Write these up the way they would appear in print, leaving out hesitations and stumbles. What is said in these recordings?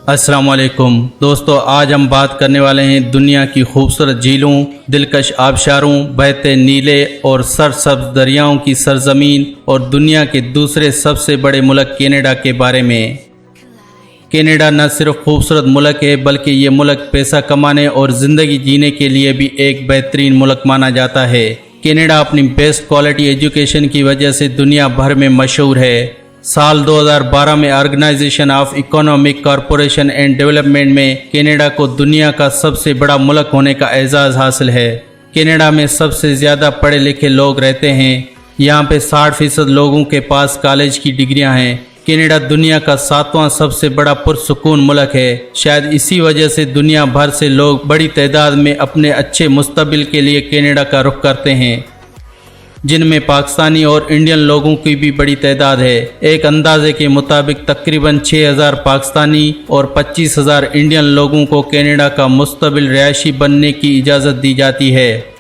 अस्सलाम वालेकुम दोस्तों, आज हम बात करने वाले हैं दुनिया की खूबसूरत झीलों, दिलकश आबशारों, बहते नीले और सरसब्ज दरियाओं की सरजमीन और दुनिया के दूसरे सबसे बड़े मुल्क कनाडा के बारे में। कनाडा न सिर्फ खूबसूरत मुल्क है बल्कि ये मुल्क पैसा कमाने और ज़िंदगी जीने के लिए भी एक बेहतरीन मुल्क माना जाता है। कनाडा अपनी बेस्ट क्वालिटी एजुकेशन की वजह से दुनिया भर में मशहूर है। साल 2012 में organisation of economic corporation and development में कनाडा को दुनिया का सबसे बड़ा मुल्क होने का एजाज़ हासिल है। कनाडा में सबसे ज़्यादा पढ़े लिखे लोग रहते हैं। यहाँ पे 60% लोगों के पास कॉलेज की डिग्रियां हैं। कनाडा दुनिया का 7वां सबसे बड़ा पुरसुकून मुल्क है। शायद इसी वजह से दुनिया भर से लोग बड़ी तादाद में अपने अच्छे मुस्तकबिल के लिए कनाडा का रुख करते हैं, जिनमें पाकिस्तानी और इंडियन लोगों की भी बड़ी तादाद है। एक अंदाजे के मुताबिक तकरीबन 6000 पाकिस्तानी और 25,000 इंडियन लोगों को कनाडा का मुस्तकबिल रिहायशी बनने की इजाज़त दी जाती है।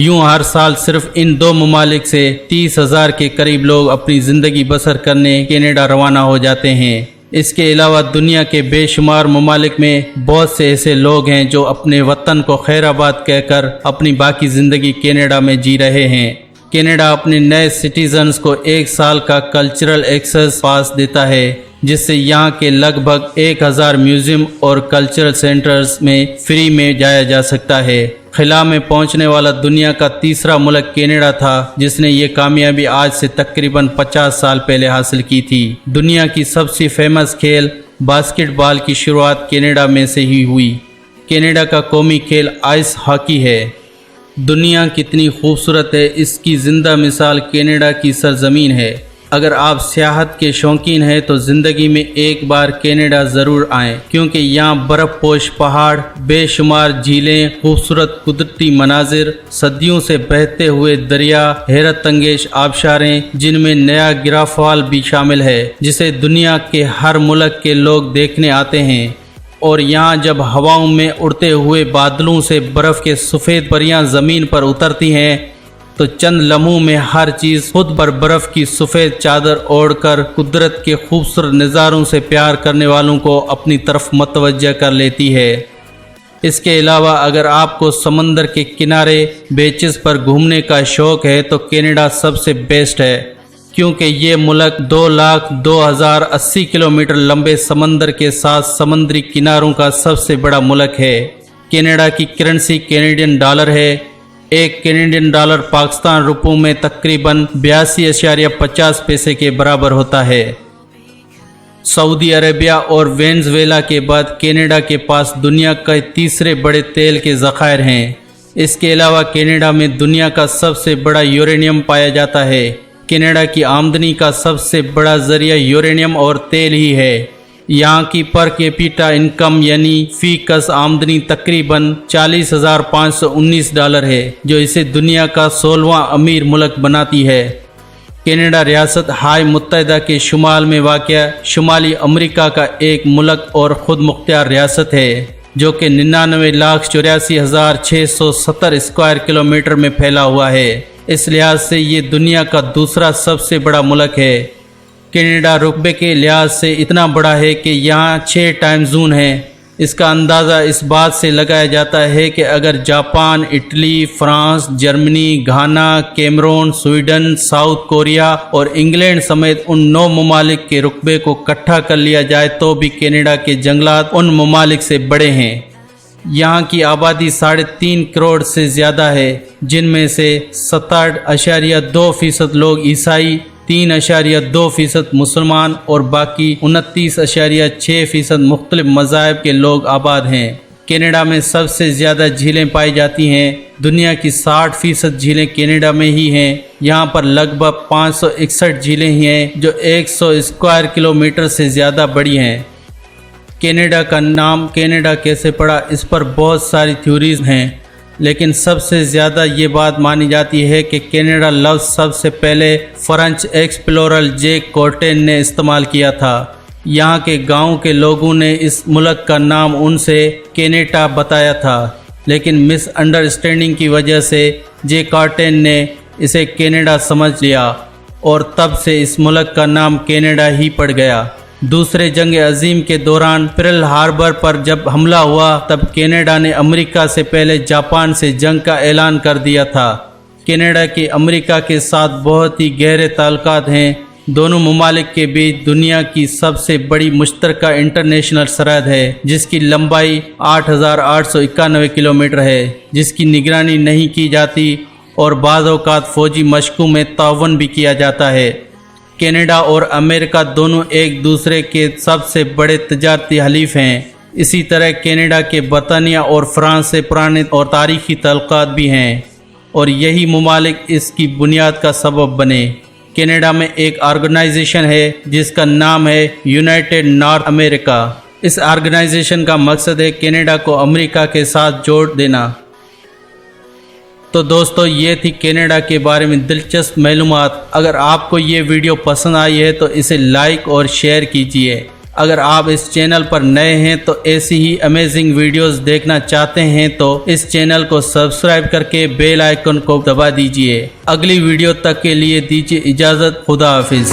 यूँ हर साल सिर्फ इन दो ममालिक से 30,000 के करीब लोग अपनी ज़िंदगी बसर करने कनाडा रवाना हो जाते हैं। इसके अलावा दुनिया के बेशुमार ममालिक में बहुत से ऐसे लोग हैं जो अपने वतन को खैराबाद कहकर अपनी बाकी ज़िंदगी कनाडा में जी रहे हैं। कनाडा अपने नए सिटीजन्स को 1 साल का कल्चरल एक्सेस पास देता है, जिससे यहाँ के लगभग 1000 म्यूज़ियम और कल्चरल सेंटर्स में फ्री में जाया जा सकता है। खिला में पहुँचने वाला दुनिया का तीसरा मुल्क कनाडा था, जिसने ये कामयाबी आज से तकरीबन 50 साल पहले हासिल की थी। दुनिया की सबसे फेमस खेल बास्केटबॉल की शुरुआत कनाडा में से ही हुई। कनाडा का कौमी खेल आइस हॉकी है। दुनिया कितनी खूबसूरत है, इसकी ज़िंदा मिसाल कनाडा की सरजमीन है। अगर आप सियाहत के शौकीन हैं तो ज़िंदगी में एक बार कनाडा ज़रूर आएं, क्योंकि यहाँ बर्फ़ पोश पहाड़, बेशुमार झीलें, खूबसूरत कुदरती मनाजिर, सदियों से बहते हुए दरिया, हैरत अंगेज आबशारें, जिनमें नायाग्रा फॉल भी शामिल है, जिसे दुनिया के हर मुल्क के लोग देखने आते हैं। और यहाँ जब हवाओं में उड़ते हुए बादलों से बर्फ़ के सफ़ेद परियां ज़मीन पर उतरती हैं तो चंद लम्हों में हर चीज़ खुद पर बर्फ़ की सफ़ेद चादर ओढ़कर कुदरत के खूबसूरत नज़ारों से प्यार करने वालों को अपनी तरफ मतवज्जा कर लेती है। इसके अलावा अगर आपको समंदर के किनारे बीचेस पर घूमने का शौक़ है तो कनाडा सबसे बेस्ट है, क्योंकि ये मुल्क 2,02,080 किलोमीटर लंबे समंदर के साथ समुद्री किनारों का सबसे बड़ा मुल्क है। कनाडा की करेंसी कैनेडियन डॉलर है। एक कैनेडियन डॉलर पाकिस्तान रुपयों में तकरीबन 82.50 पैसे के बराबर होता है। सऊदी अरेबिया और वेनेज़ुएला के बाद कनाडा के पास दुनिया के तीसरे बड़े तेल के ज़खायर हैं। इसके अलावा कनाडा में दुनिया का सबसे बड़ा यूरेनियम पाया जाता है। कनाडा की आमदनी का सबसे बड़ा ज़रिया यूरेनियम और तेल ही है। यहाँ की पर कैपिटा इनकम यानी फी कस आमदनी तकरीबन $40,519 है, जो इसे दुनिया का 16वां अमीर मुल्क बनाती है। कनाडा रियासत हाई मुत्तहिदा के शुमाल में वाक़या शुमाली अमेरिका का एक मुल्क और ख़ुद मुख्तियार रियासत है, जो कि 99,84,670 स्क्वायर किलोमीटर में फैला हुआ है। इस लिहाज से ये दुनिया का दूसरा सबसे बड़ा मुल्क है। कनाडा रुकबे के लिहाज से इतना बड़ा है कि यहाँ 6 टाइम जोन हैं। इसका अंदाज़ा इस बात से लगाया जाता है कि अगर जापान, इटली, फ्रांस, जर्मनी, घाना, कैमरून, स्वीडन, साउथ कोरिया और इंग्लैंड समेत उन 9 ममालिक के रुकबे को इकट्ठा कर लिया जाए तो भी कनाडा के जंगलात उन ममालिक से बड़े हैं। यहाँ की आबादी 3.5 करोड़ से ज़्यादा है, जिनमें से 67.2% लोग ईसाई, 3.2% मुसलमान और बाकी 29.6% मुख्तलिफ मज़ाहब के लोग आबाद हैं। कनाडा में सबसे ज़्यादा झीलें पाई जाती हैं। दुनिया की 60% झीलें कनाडा में ही हैं। यहाँ पर लगभग 561 झीलें ही हैं, जो 100 स्क्वायर किलोमीटर से ज़्यादा बड़ी हैं। कनाडा का नाम कनाडा कैसे पड़ा, इस पर बहुत सारी थ्योरीज हैं, लेकिन सबसे ज़्यादा ये बात मानी जाती है कि कनाडा लफ्ज़ सबसे पहले फ्रेंच एक्सप्लोरर जैक कोर्टेन ने इस्तेमाल किया था। यहाँ के गांव के लोगों ने इस मुल्क का नाम उनसे कैनेडा बताया था, लेकिन मिसअंडरस्टैंडिंग की वजह से जैक कोर्टेन ने इसे कनाडा समझ लिया और तब से इस मुल्क का नाम कनाडा ही पड़ गया। दूसरे जंग अजीम के दौरान पर्ल हार्बर पर जब हमला हुआ तब कनाडा ने अमेरिका से पहले जापान से जंग का ऐलान कर दिया था। कनाडा के अमेरिका के साथ बहुत ही गहरे ताल्लुकात हैं। दोनों ममालिक के बीच दुनिया की सबसे बड़ी मुश्तरका इंटरनेशनल सरहद है जिसकी लंबाई 8,891 किलोमीटर है, जिसकी निगरानी नहीं की जाती और बाज़ औक़ात फ़ौजी मशक़ों में ताउन भी किया जाता है। कनाडा और अमेरिका दोनों एक दूसरे के सबसे बड़े तजारती हलीफ हैं। इसी तरह कनाडा के बरतानिया और फ्रांस से पुराने और तारीख़ी ताल्लुकात भी हैं और यही ममालिक इसकी बुनियाद का सबब बने। कनाडा में एक ऑर्गेनाइजेशन है जिसका नाम है यूनाइटेड नॉर्थ अमेरिका। इस ऑर्गेनाइजेशन का मकसद है कनाडा को अमेरिका के साथ जोड़ देना। तो दोस्तों ये थी कनाडा के बारे में दिलचस्प मालूमात। अगर आपको ये वीडियो पसंद आई है तो इसे लाइक और शेयर कीजिए। अगर आप इस चैनल पर नए हैं तो ऐसी ही अमेजिंग वीडियोस देखना चाहते हैं तो इस चैनल को सब्सक्राइब करके बेल आइकन को दबा दीजिए। अगली वीडियो तक के लिए दीजिए इजाज़त। खुदा हाफिज़।